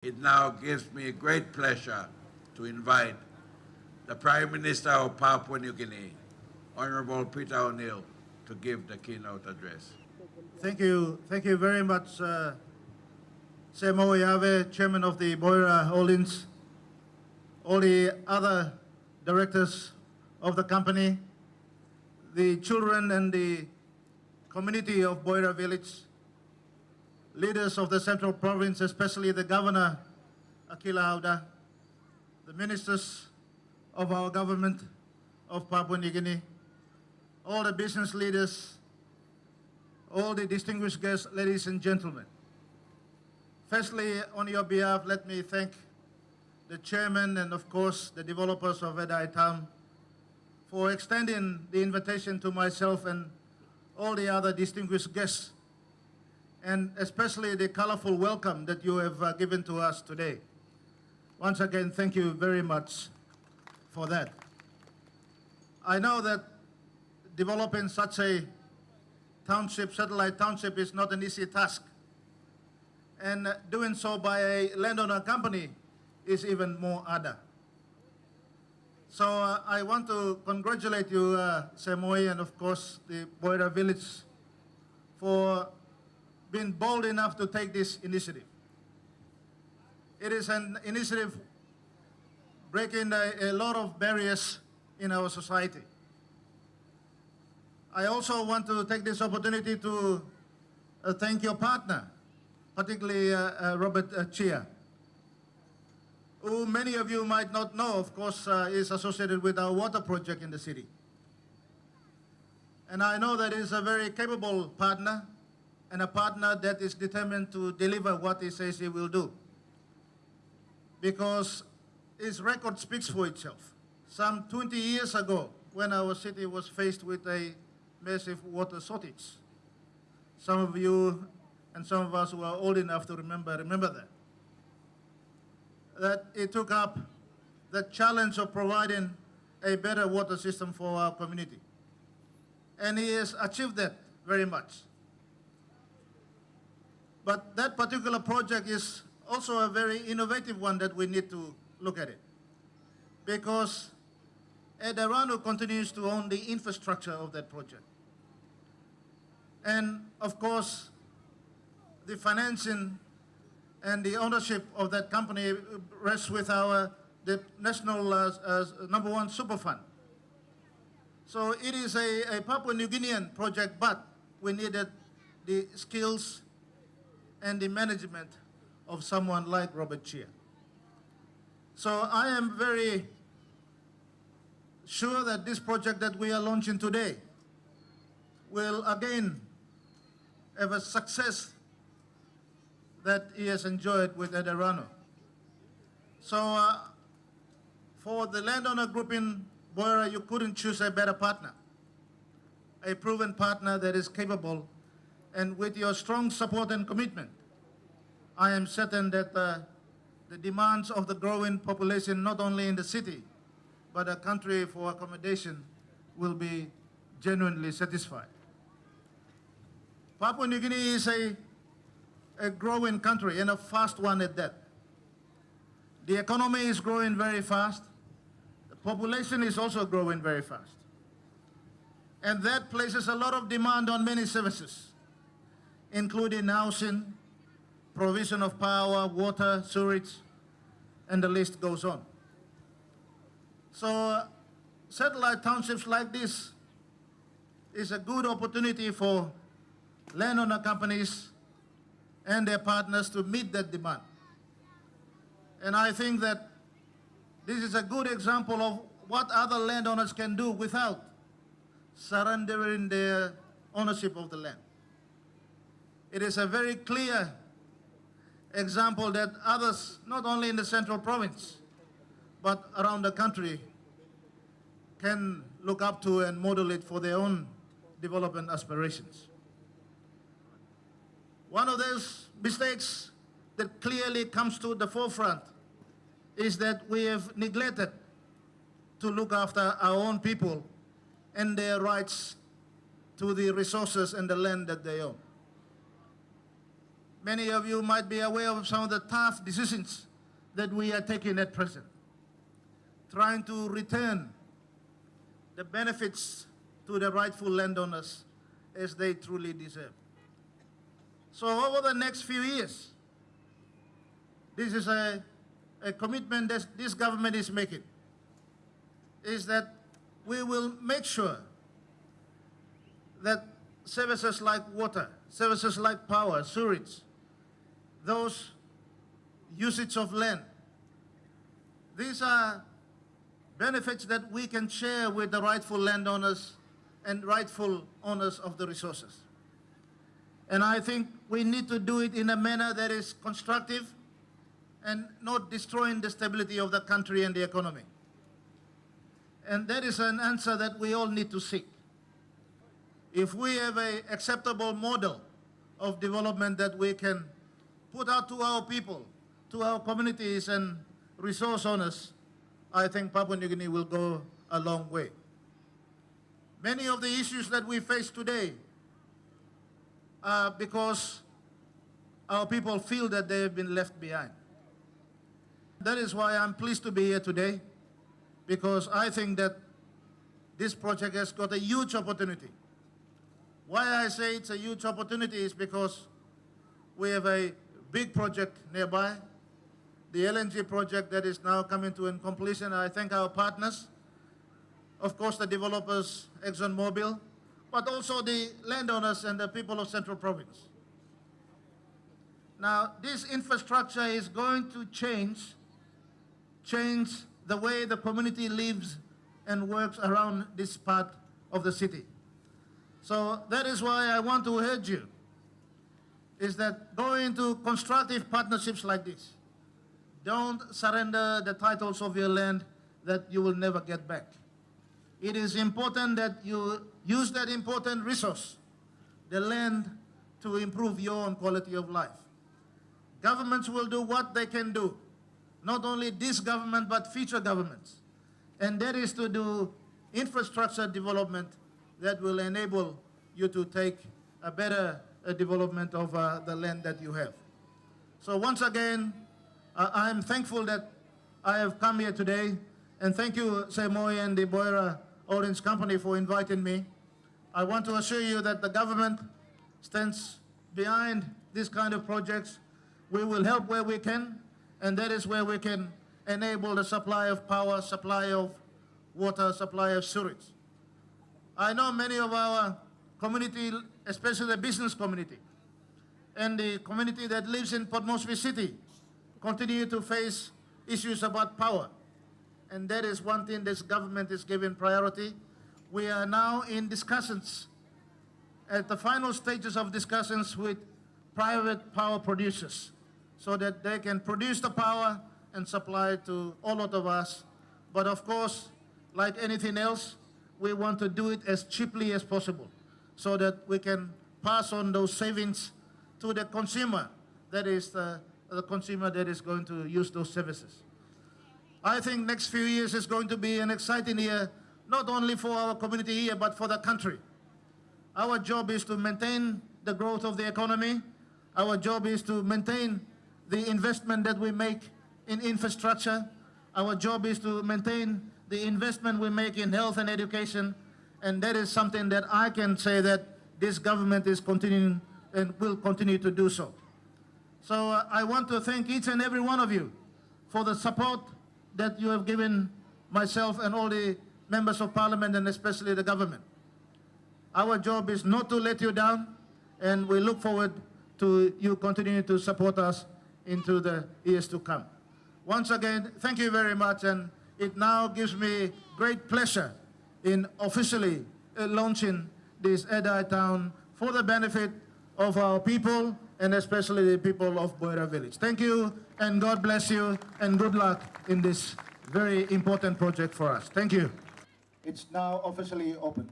It now gives me great pleasure to invite the Prime Minister of Papua New Guinea, Honorable Peter O'Neill, to give the keynote address. Thank you very much, Semo Yave, Chairman of the Boira Holdings, all the other directors of the company, the children and the community of Boira Village, leaders of the Central Province, especially the Governor, Akila Auda, the ministers of our government of Papua New Guinea, all the business leaders, all the distinguished guests, ladies and gentlemen. Firstly, on your behalf, let me thank the chairman and of course the developers of Edai Town for extending the invitation to myself and all the other distinguished guests, and especially the colorful welcome that you have given to us today. Once again, thank you very much for that. I know that developing such a township, satellite township, is not an easy task. And doing so by a landowner company is even more harder. So I want to congratulate you, Semoy, and of course the Boira Village for being bold enough to take this initiative. It is an initiative breaking a lot of barriers in our society. I also want to take this opportunity to thank your partner, particularly Robert Chia, who many of you might not know, of course, is associated with our water project in the city. And I know that he's a very capable partner and a partner that is determined to deliver what he says he will do, because his record speaks for itself. Some 20 years ago, when our city was faced with a massive water shortage, some of you and some of us who are old enough to remember that it took up the challenge of providing a better water system for our community. And he has achieved that very much. But that particular project is also a very innovative one that we need to look at it, because Edai continues to own the infrastructure of that project. And of course, the financing and the ownership of that company rests with the national #1 super fund. So it is a Papua New Guinean project, but we needed the skills and the management of someone like Robert Chia. So I am very sure that this project that we are launching today will again have a success that he has enjoyed with Edai. So for the landowner group in Boira, you couldn't choose a better partner, a proven partner that is capable. And with your strong support and commitment, I am certain that the demands of the growing population, not only in the city, but a country for accommodation, will be genuinely satisfied. Papua New Guinea is a growing country, and a fast one at that. The economy is growing very fast. The population is also growing very fast. And that places a lot of demand on many services, including housing, provision of power, water, sewage, and the list goes on. So satellite townships like this is a good opportunity for landowner companies and their partners to meet that demand. And I think that this is a good example of what other landowners can do without surrendering their ownership of the land. It is a very clear example that others, not only in the Central Province, but around the country, can look up to and model it for their own development aspirations. One of those mistakes that clearly comes to the forefront is that we have neglected to look after our own people and their rights to the resources and the land that they own. Many of you might be aware of some of the tough decisions that we are taking at present, trying to return the benefits to the rightful landowners as they truly deserve. So over the next few years, this is a commitment that this government is making, is that we will make sure that services like water, services like power, sewage, those usage of land, these are benefits that we can share with the rightful landowners and rightful owners of the resources. And I think we need to do it in a manner that is constructive and not destroying the stability of the country and the economy. And that is an answer that we all need to seek. If we have an acceptable model of development that we can put out to our people, to our communities and resource owners, I think Papua New Guinea will go a long way. Many of the issues that we face today are because our people feel that they have been left behind. That is why I'm pleased to be here today, because I think that this project has got a huge opportunity. Why I say it's a huge opportunity is because we have a big project nearby, the LNG project that is now coming to completion. I thank our partners, of course the developers, ExxonMobil, but also the landowners and the people of Central Province. Now, this infrastructure is going to change the way the community lives and works around this part of the city. So that is why I want to urge you, is that go into constructive partnerships like this. Don't surrender the titles of your land that you will never get back. It is important that you use that important resource, the land, to improve your own quality of life. Governments will do what they can do, not only this government, but future governments. And that is to do infrastructure development that will enable you to take a better development of the land that you have. So once again, I'm thankful that I have come here today, and thank you, Semoy and the Boira Orange Company for inviting me. I want to assure you that the government stands behind this kind of projects. We will help where we can, and that is where we can enable the supply of power, supply of water, supply of sewage. I know many of our community, especially the business community, and the community that lives in Port Moresby City, continue to face issues about power. And that is one thing this government is giving priority. We are now in discussions, at the final stages of discussions with private power producers, so that they can produce the power and supply it to all of us. But of course, like anything else, we want to do it as cheaply as possible, so that we can pass on those savings to the consumer, that is the consumer that is going to use those services. I think next few years is going to be an exciting year, not only for our community here, but for the country. Our job is to maintain the growth of the economy. Our job is to maintain the investment that we make in infrastructure. Our job is to maintain the investment we make in health and education. And that is something that I can say that this government is continuing and will continue to do so. So I want to thank each and every one of you for the support that you have given myself and all the members of parliament, and especially the government. Our job is not to let you down, and we look forward to you continuing to support us into the years to come. Once again, thank you very much, and it now gives me great pleasure in officially launching this Edai Town for the benefit of our people, and especially the people of Boira Village. Thank you, and God bless you, and good luck in this very important project for us. Thank you. It's now officially open.